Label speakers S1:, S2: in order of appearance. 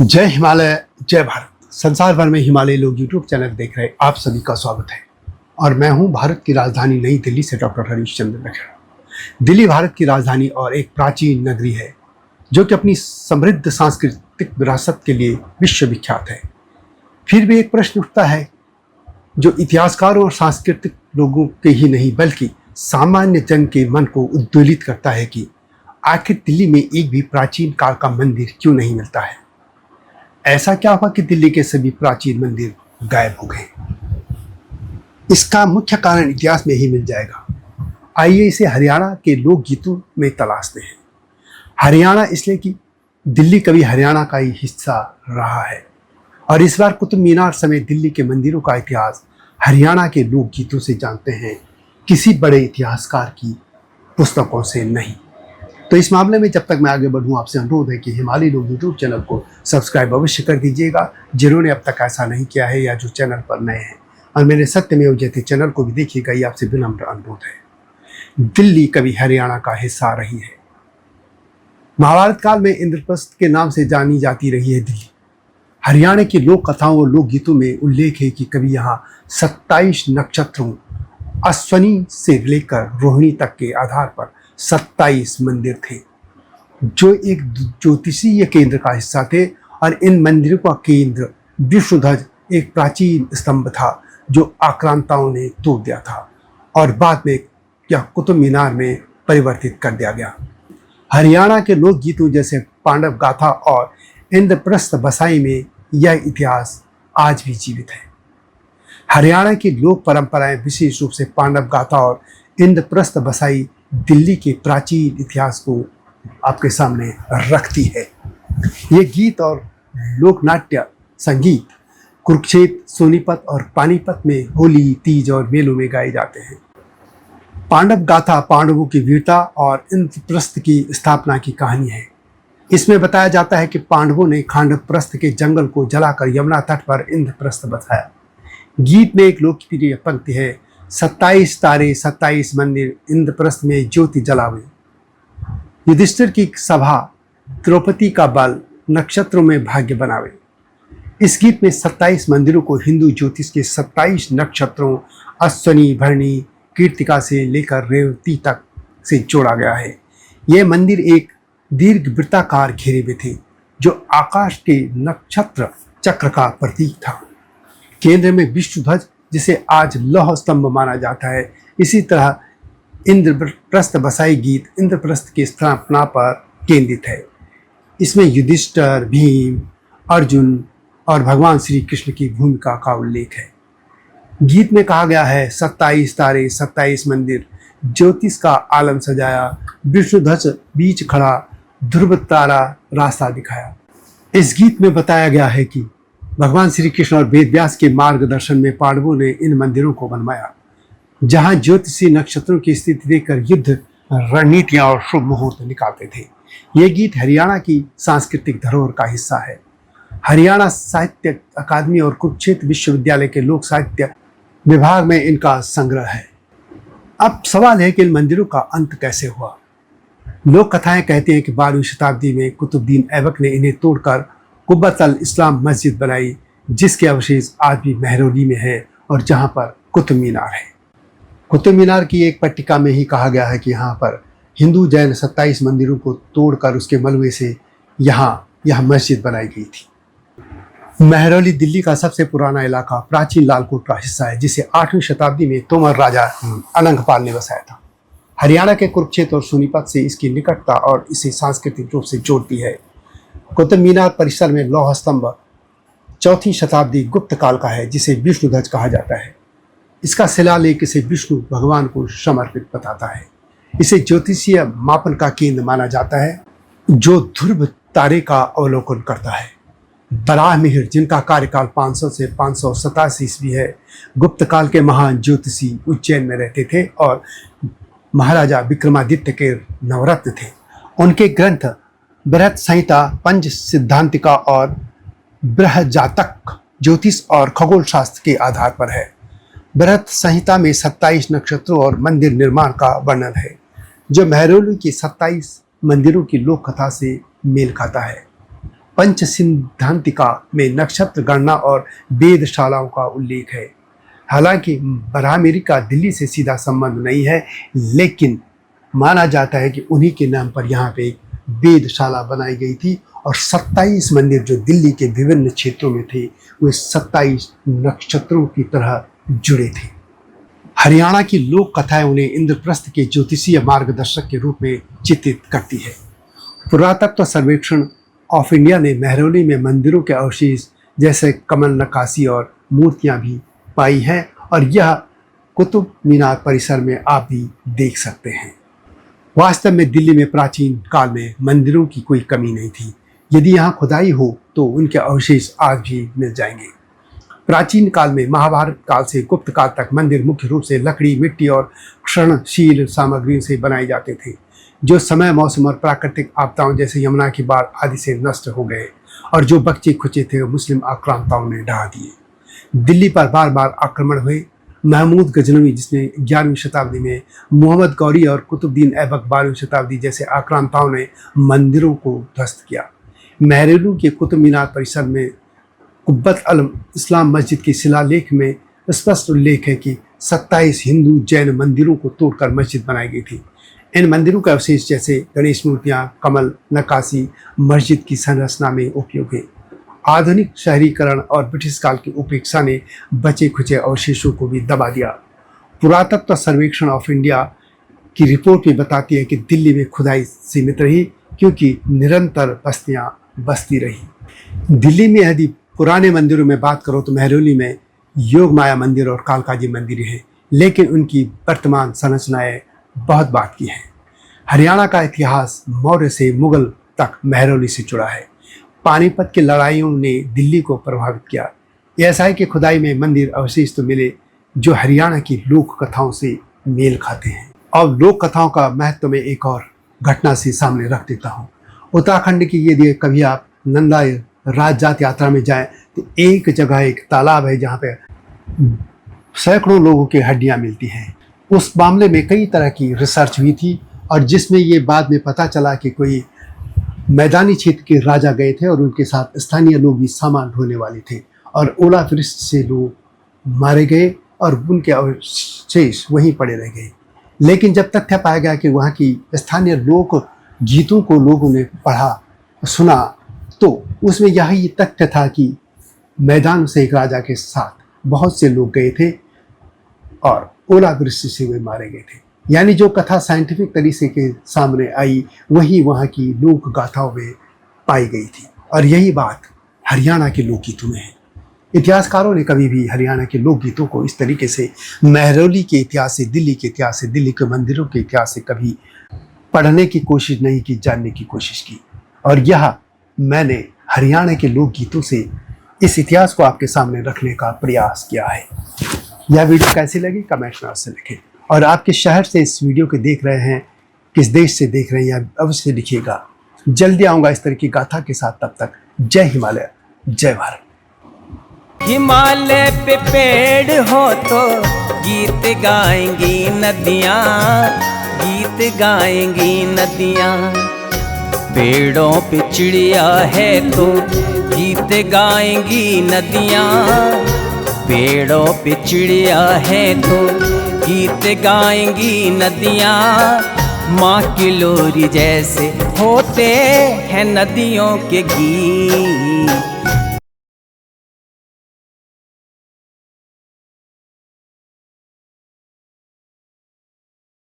S1: जय हिमालय, जय भारत। संसार भर में हिमालय लोग यूट्यूब चैनल देख रहे आप सभी का स्वागत है। और मैं हूं भारत की राजधानी नई दिल्ली से डॉक्टर हरीश चंद्र लखेड़ा। दिल्ली भारत की राजधानी और एक प्राचीन नगरी है जो कि अपनी समृद्ध सांस्कृतिक विरासत के लिए विश्वविख्यात है। फिर भी एक प्रश्न उठता है जो इतिहासकारों और सांस्कृतिक लोगों के ही नहीं बल्कि सामान्य जन के मन को उद्वेलित करता है कि आखिर दिल्ली में एक भी प्राचीन काल का मंदिर क्यों नहीं मिलता है। ऐसा क्या हुआ कि दिल्ली के सभी प्राचीन मंदिर गायब हो गए? इसका मुख्य कारण इतिहास में ही मिल जाएगा। आइए इसे हरियाणा के लोकगीतों में तलाशते हैं। हरियाणा इसलिए कि दिल्ली कभी हरियाणा का ही हिस्सा रहा है और इस बार कुतुब मीनार समेत दिल्ली के मंदिरों का इतिहास हरियाणा के लोकगीतों से जानते हैं, किसी बड़े इतिहासकार की पुस्तकों से नहीं। तो इस मामले में जब तक मैं आगे बढ़ूं, आपसे अनुरोध है कि हिमालय लोग यूट्यूब चैनल को सब्सक्राइब अवश्य कर दीजिएगा जिन्होंने अब तक ऐसा नहीं किया है या जो चैनल पर नए हैं, और मेरे सत्यमेव जयते चैनल को भी देखिएगा। ये आपसे विनम्र अनुरोध है। दिल्ली कभी हरियाणा का हिस्सा रही है। महाभारत काल में इंद्रप्रस्थ के नाम से जानी जाती रही है दिल्ली। हरियाणा की लोक कथाओं और लोकगीतों में उल्लेख है कि कभी यहाँ 27 नक्षत्रों अश्वनी से लेकर रोहिणी तक के आधार पर 27 मंदिर थे जो एक ज्योतिषीय केंद्र का हिस्सा थे, और इन मंदिरों का केंद्र विष्णुध्वज एक प्राचीन स्तंभ था जो आक्रांताओं ने तोड़ दिया था और बाद में यह कुतुब मीनार में परिवर्तित कर दिया गया। हरियाणा के लोकगीतों जैसे पांडव गाथा और इंद्रप्रस्थ बसाई में यह इतिहास आज भी जीवित है। हरियाणा की लोक परंपराएं विशेष रूप से पांडव गाथा और इंद्रप्रस्थ बसाई दिल्ली के प्राचीन इतिहास को आपके सामने रखती है। ये गीत और लोकनाट्य संगीत कुरुक्षेत्र, सोनीपत और पानीपत में होली, तीज और मेलों में गाए जाते हैं। पांडव गाथा पांडवों की वीरता और इंद्रप्रस्थ की स्थापना की कहानी है। इसमें बताया जाता है कि पांडवों ने खांडवप्रस्थ के जंगल को जलाकर यमुना तट पर इंद्रप्रस्थ बसाया। गीत में एक लोकप्रिय पंक्ति है, 27 तारे 27 मंदिर इंद्रप्रस्थ में ज्योति जलावे। युधिष्ठिर की सभा द्रौपदी का बल नक्षत्रों में भाग्य बनावे। इस गीत में 27 मंदिरों को हिंदू ज्योतिष के 27 नक्षत्रों अश्वनी, भरणी, कृत्तिका से लेकर रेवती तक से जोड़ा गया है। यह मंदिर एक दीर्घ वृत्ताकार घेरे में थे जो आकाश के नक्षत्र चक्र का प्रतीक था। केंद्र में विष्णुध्वज जिसे आज लौह स्तंभ माना जाता है। इसी तरह इंद्रप्रस्थ बसाई गीत इंद्रप्रस्थ की स्थापना पर केंद्रित है। इसमें युधिष्ठिर, भीम, अर्जुन और भगवान श्री कृष्ण की भूमिका का उल्लेख है। गीत में कहा गया है, 27 तारे 27 मंदिर ज्योतिष का आलम सजाया, विष्णुध्वज बीच खड़ा, ध्रुव तारा रास्ता दिखाया। इस गीत में बताया गया है कि भगवान श्री कृष्ण और वेदव्यास के मार्गदर्शन में पांडवों ने इन मंदिरों को बनवाया, जहां ज्योतिषी नक्षत्रों की स्थिति देखकर युद्ध रणनीतियां और शुभ मुहूर्त निकालते थे। ये गीत हरियाणा की सांस्कृतिक धरोहर का हिस्सा है। हरियाणा साहित्य अकादमी और कुरुक्षेत्र विश्वविद्यालय के लोक साहित्य विभाग में इनका संग्रह है। अब सवाल है कि इन मंदिरों का अंत कैसे हुआ। लोक कथाएं कहती हैं कि 12वीं शताब्दी में कुतुबुद्दीन ऐबक ने इन्हें तोड़कर कुब्बत अल इस्लाम मस्जिद बनाई, जिसके अवशेष आज भी महरौली में है और जहां पर कुतुब मीनार है। कुतुब मीनार की एक पट्टिका में ही कहा गया है कि यहाँ पर हिंदू जैन 27 मंदिरों को तोड़कर उसके मलबे से यह मस्जिद बनाई गई थी। महरौली दिल्ली का सबसे पुराना इलाका प्राचीन लालकोट का हिस्सा है, जिसे 8वीं शताब्दी में तोमर राजा अनंगपाल ने बसाया था। हरियाणा के कुरुक्षेत्र और सोनीपत से इसकी निकटता और इसे सांस्कृतिक रूप से जोड़ती है। कुतुब मीनार परिसर में लौह स्तंभ 4वीं शताब्दी गुप्त काल का है, जिसे विष्णुध्वज कहा जाता है। इसका शिलालेख इसे विष्णु भगवान को समर्पित बताता है। इसे ज्योतिषीय मापन का केंद्र माना जाता है जो ध्रुव तारे का अवलोकन करता है। बराह मिहिर, जिनका कार्यकाल 500 से 587 ईस्वी है, गुप्त काल के महान ज्योतिषी उज्जैन में रहते थे और महाराजा विक्रमादित्य के नवरत्न थे। उनके ग्रंथ बृहत संहिता, पंच सिद्धांतिका और बृहजातक ज्योतिष और खगोल शास्त्र के आधार पर है। बृहत संहिता में 27 नक्षत्रों और मंदिर निर्माण का वर्णन है जो महरौली की 27 मंदिरों की लोक कथा से मेल खाता है। पंच सिद्धांतिका में नक्षत्र गणना और वेदशालाओं का उल्लेख है। हालांकि बराहमिरी का दिल्ली से सीधा संबंध नहीं है, लेकिन माना जाता है कि उन्हीं के नाम पर यहाँ पे एक वेदशाला बनाई गई थी और 27 मंदिर जो दिल्ली के विभिन्न क्षेत्रों में थे वे 27 नक्षत्रों की तरह जुड़े थे। हरियाणा की लोक कथाएं उन्हें इंद्रप्रस्थ के ज्योतिषीय मार्गदर्शक के रूप में चित्रित करती है। पुरातत्व सर्वेक्षण ऑफ इंडिया ने महरौली में मंदिरों के अवशेष जैसे कमल नक्काशी और मूर्तियां भी पाई हैं और यह कुतुब मीनार परिसर में आप भी देख सकते हैं। वास्तव में दिल्ली में प्राचीन काल में मंदिरों की कोई कमी नहीं थी। यदि यहाँ खुदाई हो तो उनके अवशेष आज भी मिल जाएंगे। प्राचीन काल में महाभारत काल से गुप्त काल तक मंदिर मुख्य रूप से लकड़ी, मिट्टी और क्षणशील सामग्रियों से बनाए जाते थे, जो समय, मौसम और प्राकृतिक आपदाओं जैसे यमुना की बाढ़ आदि से नष्ट हो गए और जो बच्चे खुचे थे वो मुस्लिम आक्रांताओं ने ढहा दिए। दिल्ली पर बार बार आक्रमण हुए। महमूद गजनवी, जिसने 11वीं शताब्दी में, मोहम्मद गौरी और कुतुबुद्दीन ऐबक 12वीं शताब्दी जैसे आक्रांताओं ने मंदिरों को ध्वस्त किया। महरौली के कुतुब मीनार परिसर में कुब्बत अल इस्लाम मस्जिद के शिलालेख में स्पष्ट उल्लेख है कि 27 हिंदू जैन मंदिरों को तोड़कर मस्जिद बनाई गई थी। इन मंदिरों का अवशेष जैसे गणेश मूर्तियां, कमल नक्काशी मस्जिद की संरचना में उपयोग है। आधुनिक शहरीकरण और ब्रिटिश काल की उपेक्षा ने बचे खुचे अवशेषों को भी दबा दिया। पुरातत्व सर्वेक्षण ऑफ इंडिया की रिपोर्ट भी बताती है कि दिल्ली में खुदाई सीमित रही क्योंकि निरंतर बस्तियां बसती रही। दिल्ली में यदि पुराने मंदिरों में बात करो तो महरौली में योग माया मंदिर और कालकाजी मंदिर हैं, लेकिन उनकी वर्तमान संरचनाएं बहुत बात की हैं। हरियाणा का इतिहास मौर्य से मुगल तक महरौली से जुड़ा है। पानीपत की लड़ाइयों ने दिल्ली को प्रभावित किया। एएसआई की खुदाई में मंदिर अवशेष तो मिले जो हरियाणा की लोक कथाओं से मेल खाते हैं। और लोक कथाओं का महत्व में एक और घटना से सामने रख देता हूँ। उत्तराखंड की यदि कभी आप नंदा राजजात यात्रा में जाएं तो एक जगह एक तालाब है जहाँ पे सैकड़ों लोगों की हड्डियाँ मिलती हैं। उस मामले में कई तरह की रिसर्च हुई थी और जिसमें ये बाद में पता चला कि कोई मैदानी क्षेत्र के राजा गए थे और उनके साथ स्थानीय लोग भी सामान ढोने वाले थे और ओलावृष्टि से लोग मारे गए और उनके अवशेष वहीं पड़े रह गए। लेकिन जब तथ्य पाया गया कि वहाँ की स्थानीय लोक गीतों को लोगों ने पढ़ा सुना तो उसमें यही तथ्य था कि मैदान से एक राजा के साथ बहुत से लोग गए थे और ओलावृष्टि से वे मारे गए थे। यानी जो कथा साइंटिफिक तरीके के सामने आई वही वहाँ की लोक गाथाओं में पाई गई थी और यही बात हरियाणा के लोकगीतों में है। इतिहासकारों ने कभी भी हरियाणा के लोकगीतों को इस तरीके से महरौली के इतिहास से, दिल्ली के इतिहास से, दिल्ली के मंदिरों के इतिहास से कभी पढ़ने की कोशिश नहीं की, जानने की कोशिश की। और यह मैंने हरियाणा के लोकगीतों से इस इतिहास को आपके सामने रखने का प्रयास किया है। यह वीडियो कैसी लगी कमेंट में अवश्य लिखें और आप किस शहर से इस वीडियो को देख रहे हैं, किस देश से देख रहे हैं, यह अवश्य लिखिएगा। जल्दी आऊँगा इस तरह की गाथा के साथ। तब तक जय हिमालय, जय भारत।
S2: हिमालय पे पेड़ हो तो गीत गाएंगी नदियाँ, गीत गाएंगी नदियाँ। पेड़ों पे चिड़िया है तो गीत गाएंगी नदियाँ, पेड़ों पे चिड़िया है तो गीत गाएंगी नदियाँ। माँ की लोरी जैसे होते हैं नदियों के गीत।